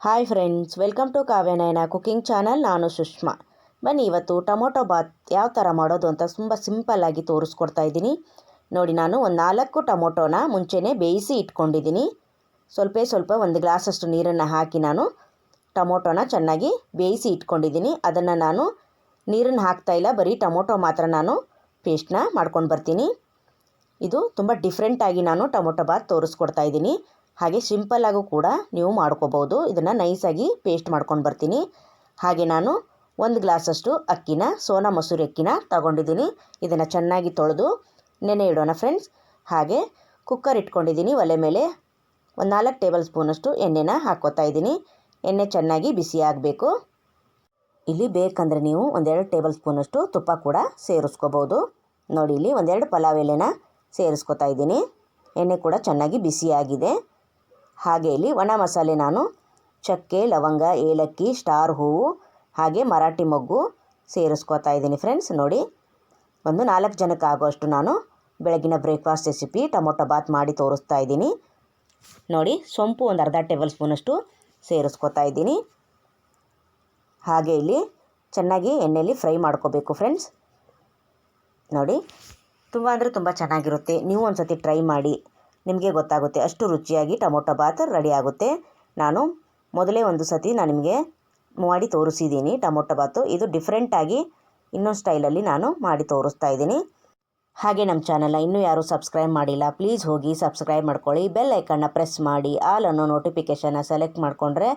Hi friends, welcome to Kavyanayana cooking channel. ನಾನು ಸುಷ್ಮಾ. ಬನ್ನಿ ಇವತ್ತು ಟೊಮೊಟೊ ಬಾತ್ ಯಾವ ಥರ ಮಾಡೋದು ಅಂತ ತುಂಬ ಸಿಂಪಲ್ಲಾಗಿ ತೋರಿಸ್ಕೊಡ್ತಾ ಇದ್ದೀನಿ. ನೋಡಿ, ನಾನು ಒಂದು 4 ಟೊಮೊಟೊನ ಮುಂಚೆನೇ ಬೇಯಿಸಿ ಇಟ್ಕೊಂಡಿದ್ದೀನಿ. ಸ್ವಲ್ಪ ಒಂದು ಗ್ಲಾಸಷ್ಟು ನೀರನ್ನು ಹಾಕಿ ನಾನು ಟೊಮೊಟೊನ ಚೆನ್ನಾಗಿ ಬೇಯಿಸಿ ಇಟ್ಕೊಂಡಿದ್ದೀನಿ. ಅದನ್ನು ನಾನು ನೀರನ್ನು ಹಾಕ್ತಾಯಿಲ್ಲ, ಬರೀ ಟೊಮೊಟೊ ಮಾತ್ರ ನಾನು ಪೇಸ್ಟ್ನ ಮಾಡ್ಕೊಂಡು ಬರ್ತೀನಿ. ಇದು ತುಂಬ ಡಿಫ್ರೆಂಟಾಗಿ ನಾನು ಟೊಮೊಟೊ ಬಾತ್ ತೋರಿಸ್ಕೊಡ್ತಾ ಇದ್ದೀನಿ. ಹಾಗೆ ಸಿಂಪಲ್ಲಾಗೂ ಕೂಡ ನೀವು ಮಾಡ್ಕೋಬೋದು. ಇದನ್ನು ನೈಸಾಗಿ ಪೇಸ್ಟ್ ಮಾಡ್ಕೊಂಡು ಬರ್ತೀನಿ. ಹಾಗೆ ನಾನು 1 ಗ್ಲಾಸಷ್ಟು ಅಕ್ಕಿನ, ಸೋನಾ ಮಸೂರಿ ಅಕ್ಕಿನ ತಗೊಂಡಿದ್ದೀನಿ. ಇದನ್ನು ಚೆನ್ನಾಗಿ ತೊಳೆದು ನೆನೆ ಇಡೋಣ ಫ್ರೆಂಡ್ಸ್. ಹಾಗೆ ಕುಕ್ಕರ್ ಇಟ್ಕೊಂಡಿದ್ದೀನಿ. ಒಲೆ ಮೇಲೆ ಒಂದು 4 ಟೇಬಲ್ ಸ್ಪೂನಷ್ಟು ಎಣ್ಣೆನ ಹಾಕ್ಕೋತಾ ಇದ್ದೀನಿ. ಎಣ್ಣೆ ಚೆನ್ನಾಗಿ ಬಿಸಿ ಆಗಬೇಕು. ಇಲ್ಲಿ ಬೇಕಂದರೆ ನೀವು 1-2 ಟೇಬಲ್ ಸ್ಪೂನಷ್ಟು ತುಪ್ಪ ಕೂಡ ಸೇರಿಸ್ಕೋಬೋದು. ನೋಡಿ, ಇಲ್ಲಿ 1-2 ಪಲಾವ್ ಎಲೆನ ಸೇರಿಸ್ಕೋತಾ ಇದ್ದೀನಿ. ಎಣ್ಣೆ ಕೂಡ ಚೆನ್ನಾಗಿ ಬಿಸಿಯಾಗಿದೆ. ಹಾಗೆ ಇಲ್ಲಿ ಒಣ ಮಸಾಲೆ ನಾನು ಚಕ್ಕೆ, ಲವಂಗ, ಏಲಕ್ಕಿ, ಸ್ಟಾರ್ ಹೂವು ಹಾಗೆ ಮರಾಠಿ ಮೊಗ್ಗು ಸೇರಿಸ್ಕೋತಾ ಇದ್ದೀನಿ ಫ್ರೆಂಡ್ಸ್. ನೋಡಿ, ಒಂದು 4 ಜನಕ್ಕೆ ಆಗೋಷ್ಟು ನಾನು ಬೆಳಗಿನ ಬ್ರೇಕ್ಫಾಸ್ಟ್ ರೆಸಿಪಿ ಟೊಮೊಟೊ ಬಾತ್ ಮಾಡಿ ತೋರಿಸ್ತಾ ಇದ್ದೀನಿ. ನೋಡಿ, ಸೊಂಪು ಒಂದು ಅರ್ಧ ಟೇಬಲ್ ಸ್ಪೂನಷ್ಟು ಸೇರಿಸ್ಕೋತಾ ಇದ್ದೀನಿ. ಹಾಗೆ ಇಲ್ಲಿ ಚೆನ್ನಾಗಿ ಎಣ್ಣೆಯಲ್ಲಿ ಫ್ರೈ ಮಾಡ್ಕೋಬೇಕು ಫ್ರೆಂಡ್ಸ್. ನೋಡಿ, ತುಂಬ ಚೆನ್ನಾಗಿರುತ್ತೆ. ನೀವು ಒಂದು ಸತಿ ಟ್ರೈ ಮಾಡಿ, ನಿಮಗೆ ಗೊತ್ತಾಗುತ್ತೆ. ಅಷ್ಟು ರುಚಿಯಾಗಿ ಟೊಮೊಟೊ ಬಾತ್ ರೆಡಿ ಆಗುತ್ತೆ. ನಾನು ಮೊದಲೇ ಒಂದು ಸತಿ ನಿಮಗೆ ಮಾಡಿ ತೋರಿಸಿದ್ದೀನಿ ಟೊಮೊಟೊ ಬಾತು. ಇದು ಡಿಫ್ರೆಂಟಾಗಿ ಇನ್ನೊಂದು ಸ್ಟೈಲಲ್ಲಿ ನಾನು ಮಾಡಿ ತೋರಿಸ್ತಾ ಇದ್ದೀನಿ. ಹಾಗೆ ನಮ್ಮ ಚಾನಲ್ನ ಇನ್ನೂ ಯಾರೂ ಸಬ್ಸ್ಕ್ರೈಬ್ ಮಾಡಿಲ್ಲ, ಪ್ಲೀಸ್ ಹೋಗಿ ಸಬ್ಸ್ಕ್ರೈಬ್ ಮಾಡ್ಕೊಳ್ಳಿ. ಬೆಲ್ ಐಕನ್ನ ಪ್ರೆಸ್ ಮಾಡಿ ಆಲ್ ಅನ್ನೋ ನೋಟಿಫಿಕೇಷನ್ನ ಸೆಲೆಕ್ಟ್ ಮಾಡಿಕೊಂಡ್ರೆ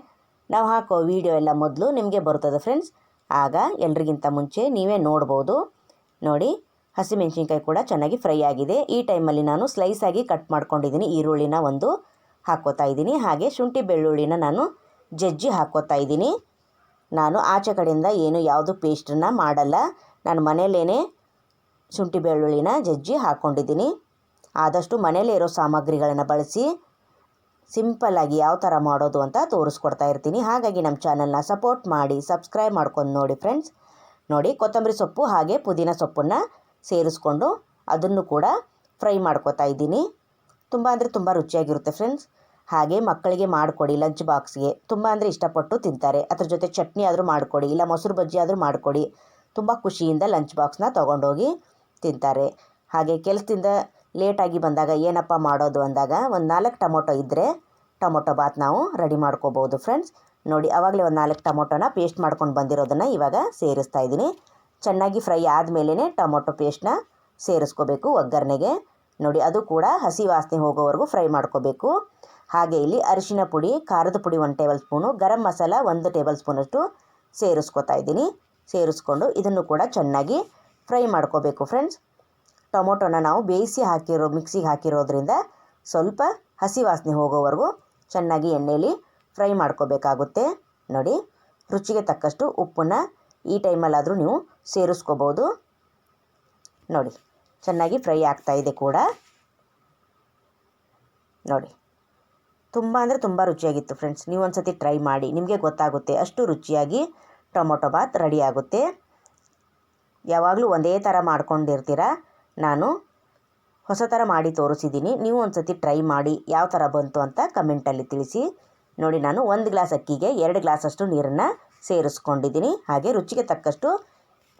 ನಾವು ಹಾಕೋ ವೀಡಿಯೋ ಎಲ್ಲ ಮೊದಲು ನಿಮಗೆ ಬರ್ತದೆ ಫ್ರೆಂಡ್ಸ್. ಆಗ ಎಲ್ರಿಗಿಂತ ಮುಂಚೆ ನೀವೇ ನೋಡ್ಬೋದು. ನೋಡಿ, ಹಸಿಮೆಣಸಿನ್ಕಾಯಿ ಕೂಡ ಚೆನ್ನಾಗಿ ಫ್ರೈ ಆಗಿದೆ. ಈ ಟೈಮಲ್ಲಿ ನಾನು ಸ್ಲೈಸಾಗಿ ಕಟ್ ಮಾಡ್ಕೊಂಡಿದ್ದೀನಿ. ಈರುಳ್ಳಿನ ಒಂದು ಹಾಕ್ಕೋತಾ ಇದ್ದೀನಿ. ಹಾಗೆ ಶುಂಠಿ ಬೆಳ್ಳುಳ್ಳಿನ ನಾನು ಜಜ್ಜಿ ಹಾಕ್ಕೋತಾ ಇದ್ದೀನಿ. ನಾನು ಆಚೆ ಕಡೆಯಿಂದ ಯಾವುದು ಪೇಸ್ಟನ್ನು ಮಾಡಲ್ಲ. ನಾನು ಮನೆಯಲ್ಲೇ ಶುಂಠಿ ಬೆಳ್ಳುಳ್ಳಿನ ಜಜ್ಜಿ ಹಾಕ್ಕೊಂಡಿದ್ದೀನಿ. ಆದಷ್ಟು ಮನೆಯಲ್ಲೇ ಇರೋ ಸಾಮಗ್ರಿಗಳನ್ನು ಬಳಸಿ ಸಿಂಪಲ್ಲಾಗಿ ಯಾವ ಥರ ಮಾಡೋದು ಅಂತ ತೋರಿಸ್ಕೊಡ್ತಾ ಇರ್ತೀನಿ. ಹಾಗಾಗಿ ನಮ್ಮ ಚಾನಲ್ನ ಸಪೋರ್ಟ್ ಮಾಡಿ, ಸಬ್ಸ್ಕ್ರೈಬ್ ಮಾಡ್ಕೊಂಡು ನೋಡಿ ಫ್ರೆಂಡ್ಸ್. ನೋಡಿ, ಕೊತ್ತಂಬರಿ ಸೊಪ್ಪು ಹಾಗೆ ಪುದೀನ ಸೊಪ್ಪನ್ನು ಸೇರಿಸ್ಕೊಂಡು ಅದನ್ನು ಕೂಡ ಫ್ರೈ ಮಾಡ್ಕೋತಾ ಇದ್ದೀನಿ. ತುಂಬ ರುಚಿಯಾಗಿರುತ್ತೆ ಫ್ರೆಂಡ್ಸ್. ಹಾಗೆ ಮಕ್ಕಳಿಗೆ ಮಾಡಿಕೊಡಿ, ಲಂಚ್ ಬಾಕ್ಸ್ಗೆ ತುಂಬ ಇಷ್ಟಪಟ್ಟು ತಿಂತಾರೆ. ಅದ್ರ ಜೊತೆ ಚಟ್ನಿ ಆದರೂ ಮಾಡಿಕೊಡಿ, ಇಲ್ಲ ಮೊಸರು ಬಜ್ಜಿ ಆದರೂ ಮಾಡಿಕೊಡಿ. ತುಂಬ ಖುಷಿಯಿಂದ ಲಂಚ್ ಬಾಕ್ಸ್ನ ತೊಗೊಂಡೋಗಿ ತಿಂತಾರೆ. ಹಾಗೆ ಕೆಲಸದಿಂದ ಲೇಟಾಗಿ ಬಂದಾಗ ಏನಪ್ಪ ಮಾಡೋದು ಅಂದಾಗ ಒಂದು 4 ಟೊಮೊಟೊ ಇದ್ದರೆ ಟೊಮೊಟೊ ಬಾತ್ ನಾವು ರೆಡಿ ಮಾಡ್ಕೋಬೋದು ಫ್ರೆಂಡ್ಸ್. ನೋಡಿ, ಆವಾಗಲೇ ಒಂದು 4 ಟೊಮೊಟೊನ ಪೇಸ್ಟ್ ಮಾಡ್ಕೊಂಡು ಬಂದಿರೋದನ್ನು ಇವಾಗ ಸೇರಿಸ್ತಾ ಇದ್ದೀನಿ. ಚೆನ್ನಾಗಿ ಫ್ರೈ ಆದಮೇಲೆ ಟೊಮೊಟೊ ಪೇಸ್ಟ್ನ ಸೇರಿಸ್ಕೋಬೇಕು ಒಗ್ಗರಣೆಗೆ. ನೋಡಿ, ಅದು ಕೂಡ ಹಸಿ ವಾಸನೆ ಹೋಗೋವರೆಗೂ ಫ್ರೈ ಮಾಡ್ಕೋಬೇಕು. ಹಾಗೆ ಇಲ್ಲಿ ಅರಿಶಿನ ಪುಡಿ, ಖಾರದ ಪುಡಿ 1 table spoon, garam masala 1 table ಸ್ಪೂನಷ್ಟು ಸೇರಿಸ್ಕೋತಾ ಇದ್ದೀನಿ. ಸೇರಿಸ್ಕೊಂಡು ಇದನ್ನು ಕೂಡ ಚೆನ್ನಾಗಿ ಫ್ರೈ ಮಾಡ್ಕೋಬೇಕು ಫ್ರೆಂಡ್ಸ್. ಟೊಮೊಟೊನ ನಾವು ಬೇಯಿಸಿ ಮಿಕ್ಸಿಗೆ ಹಾಕಿರೋದ್ರಿಂದ ಸ್ವಲ್ಪ ಹಸಿ ವಾಸನೆ ಹೋಗೋವರೆಗೂ ಚೆನ್ನಾಗಿ ಎಣ್ಣೆಯಲ್ಲಿ ಫ್ರೈ ಮಾಡ್ಕೋಬೇಕಾಗುತ್ತೆ. ನೋಡಿ, ರುಚಿಗೆ ತಕ್ಕಷ್ಟು ಉಪ್ಪನ್ನು ಈ ಟೈಮಲ್ಲಾದರೂ ನೀವು ಸೇರಿಸ್ಕೋಬೋದು. ನೋಡಿ, ಚೆನ್ನಾಗಿ ಫ್ರೈ ಆಗ್ತಾಯಿದೆ ಕೂಡ. ನೋಡಿ, ತುಂಬ ರುಚಿಯಾಗಿತ್ತು ಫ್ರೆಂಡ್ಸ್. ನೀವು ಒಂದು ಸತಿ ಟ್ರೈ ಮಾಡಿ, ನಿಮಗೆ ಗೊತ್ತಾಗುತ್ತೆ. ಅಷ್ಟು ರುಚಿಯಾಗಿ ಟೊಮೊಟೊ ಬಾತ್ ರೆಡಿ ಆಗುತ್ತೆ. ಯಾವಾಗಲೂ ಒಂದೇ ಥರ ಮಾಡ್ಕೊಂಡಿರ್ತೀರ, ನಾನು ಹೊಸ ಥರ ಮಾಡಿ ತೋರಿಸಿದ್ದೀನಿ. ನೀವು ಒಂದು ಸತಿ ಟ್ರೈ ಮಾಡಿ ಯಾವ ಥರ ಬಂತು ಅಂತ ಕಮೆಂಟಲ್ಲಿ ತಿಳಿಸಿ. ನೋಡಿ, ನಾನು 1 ಗ್ಲಾಸ್ ಅಕ್ಕಿಗೆ 2 ಗ್ಲಾಸಷ್ಟು ನೀರನ್ನು ಸೇರಿಸ್ಕೊಂಡಿದ್ದೀನಿ. ಹಾಗೆ ರುಚಿಗೆ ತಕ್ಕಷ್ಟು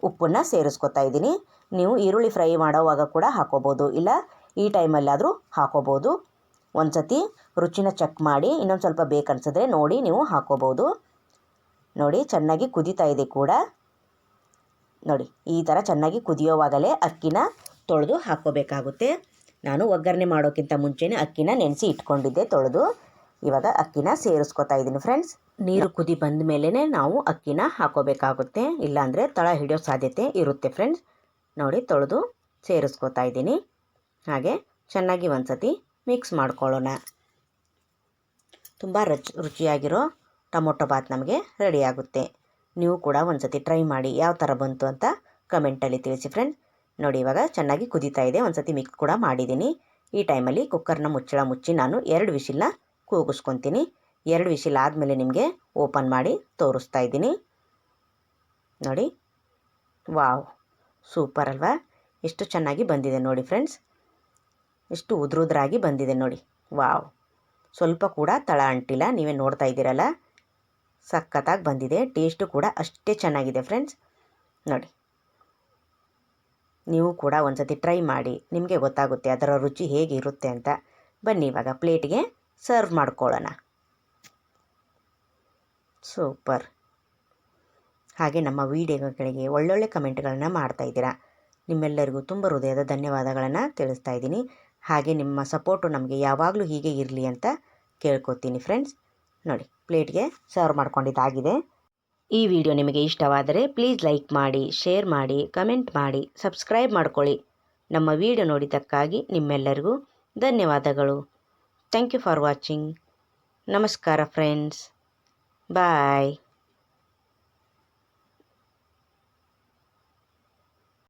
ಉಪ್ಪನ್ನು ಸೇರಿಸ್ಕೊತಾ ಇದ್ದೀನಿ. ನೀವು ಈರುಳ್ಳಿ ಫ್ರೈ ಮಾಡೋವಾಗ ಕೂಡ ಹಾಕೋಬೋದು, ಇಲ್ಲ ಈ ಟೈಮಲ್ಲಾದರೂ ಹಾಕೋಬೋದು. ಒಂದು ಸತಿ ರುಚಿನ ಚೆಕ್ ಮಾಡಿ, ಇನ್ನೊಂದು ಸ್ವಲ್ಪ ಬೇಕನ್ಸಿದ್ರೆ ನೋಡಿ ನೀವು ಹಾಕೋಬೋದು. ನೋಡಿ, ಚೆನ್ನಾಗಿ ಕುದೀತಾ ಇದೆ ಕೂಡ. ನೋಡಿ, ಈ ಥರ ಚೆನ್ನಾಗಿ ಕುದಿಯೋವಾಗಲೇ ಅಕ್ಕಿನ ತೊಳೆದು ಹಾಕ್ಕೋಬೇಕಾಗುತ್ತೆ. ನಾನು ಒಗ್ಗರಣೆ ಮಾಡೋಕ್ಕಿಂತ ಮುಂಚೆನೇ ಅಕ್ಕಿನ ನೆನೆಸಿ ಇಟ್ಕೊಂಡಿದ್ದೆ ತೊಳೆದು. ಇವಾಗ ಅಕ್ಕಿನ ಸೇರಿಸ್ಕೊತಾ ಇದ್ದೀನಿ ಫ್ರೆಂಡ್ಸ್. ನೀರು ಕುದಿ ಬಂದ ಮೇಲೇ ನಾವು ಅಕ್ಕಿನ ಹಾಕೋಬೇಕಾಗುತ್ತೆ, ಇಲ್ಲಾಂದರೆ ತಳ ಹಿಡಿಯೋ ಸಾಧ್ಯತೆ ಇರುತ್ತೆ ಫ್ರೆಂಡ್ಸ್. ನೋಡಿ, ತೊಳೆದು ಸೇರಿಸ್ಕೊತಾ ಇದ್ದೀನಿ. ಹಾಗೆ ಚೆನ್ನಾಗಿ ಒಂದು ಸತಿ ಮಿಕ್ಸ್ ಮಾಡ್ಕೊಳ್ಳೋಣ. ತುಂಬ ರುಚಿಯಾಗಿರೋ ಟೊಮೊಟೊ ಬಾತ್ ನಮಗೆ ರೆಡಿ ಆಗುತ್ತೆ. ನೀವು ಕೂಡ ಒಂದು ಸತಿ ಟ್ರೈ ಮಾಡಿ ಯಾವ ಥರ ಬಂತು ಅಂತ ಕಮೆಂಟಲ್ಲಿ ತಿಳಿಸಿ ಫ್ರೆಂಡ್ಸ್. ನೋಡಿ, ಇವಾಗ ಚೆನ್ನಾಗಿ ಕುದೀತಾ ಇದೆ. ಒಂದು ಸತಿ ಮಿಕ್ಸ್ ಕೂಡ ಮಾಡಿದ್ದೀನಿ. ಈ ಟೈಮಲ್ಲಿ ಕುಕ್ಕರ್ನ ಮುಚ್ಚಳ ಮುಚ್ಚಿ ನಾನು 2 ವಿಷಿಲ್ನ ಕೂಗಿಸ್ಕೊತೀನಿ. 2 ವಿಷಿಲ್ ಆದಮೇಲೆ ನಿಮಗೆ ಓಪನ್ ಮಾಡಿ ತೋರಿಸ್ತಾ ಇದ್ದೀನಿ. ನೋಡಿ, ವಾವ್, ಸೂಪರ್ ಅಲ್ವಾ? ಎಷ್ಟು ಚೆನ್ನಾಗಿ ಬಂದಿದೆ ನೋಡಿ ಫ್ರೆಂಡ್ಸ್. ಎಷ್ಟು ಉದ್ರಾಗಿ ಬಂದಿದೆ ನೋಡಿ. ವಾವ್, ಸ್ವಲ್ಪ ಕೂಡ ತಳ ಅಂಟಿಲ್ಲ. ನೀವೇ ನೋಡ್ತಾ ಇದ್ದೀರಲ್ಲ, ಸಖತ್ತಾಗಿ ಬಂದಿದೆ. ಟೇಸ್ಟು ಕೂಡ ಅಷ್ಟೇ ಚೆನ್ನಾಗಿದೆ ಫ್ರೆಂಡ್ಸ್. ನೋಡಿ, ನೀವು ಕೂಡ ಒಂದು ಸತಿ ಟ್ರೈ ಮಾಡಿ, ನಿಮಗೆ ಗೊತ್ತಾಗುತ್ತೆ ಅದರ ರುಚಿ ಹೇಗಿರುತ್ತೆ ಅಂತ. ಬನ್ನಿ ಇವಾಗ ಪ್ಲೇಟ್ಗೆ ಸರ್ವ್ ಮಾಡ್ಕೊಳ್ಳೋಣ. ಸೂಪರ್. ಹಾಗೆ ನಮ್ಮ ವೀಡಿಯೋಗಳಿಗೆ ಒಳ್ಳೊಳ್ಳೆ ಕಮೆಂಟ್ಗಳನ್ನು ಮಾಡ್ತಾಯಿದ್ದೀರಾ. ನಿಮ್ಮೆಲ್ಲರಿಗೂ ತುಂಬ ಹೃದಯದ ಧನ್ಯವಾದಗಳನ್ನು ತಿಳಿಸ್ತಾ ಇದ್ದೀನಿ. ಹಾಗೆ ನಿಮ್ಮ ಸಪೋರ್ಟು ನಮಗೆ ಯಾವಾಗಲೂ ಹೀಗೆ ಇರಲಿ ಅಂತ ಕೇಳ್ಕೊತೀನಿ ಫ್ರೆಂಡ್ಸ್. ನೋಡಿ, ಪ್ಲೇಟ್ಗೆ ಸರ್ವ್ ಮಾಡ್ಕೊಂಡಿದ್ದಾಗಿದೆ. ಈ ವಿಡಿಯೋ ನಿಮಗೆ ಇಷ್ಟವಾದರೆ ಪ್ಲೀಸ್ ಲೈಕ್ ಮಾಡಿ, ಶೇರ್ ಮಾಡಿ, ಕಮೆಂಟ್ ಮಾಡಿ, ಸಬ್ಸ್ಕ್ರೈಬ್ ಮಾಡ್ಕೊಳ್ಳಿ. ನಮ್ಮ ವಿಡಿಯೋ ನೋಡಿದ್ದಕ್ಕಾಗಿ ನಿಮ್ಮೆಲ್ಲರಿಗೂ ಧನ್ಯವಾದಗಳು. Thank you for watching. ನಮಸ್ಕಾರ ಫ್ರೆಂಡ್ಸ್. ಬಾಯ್.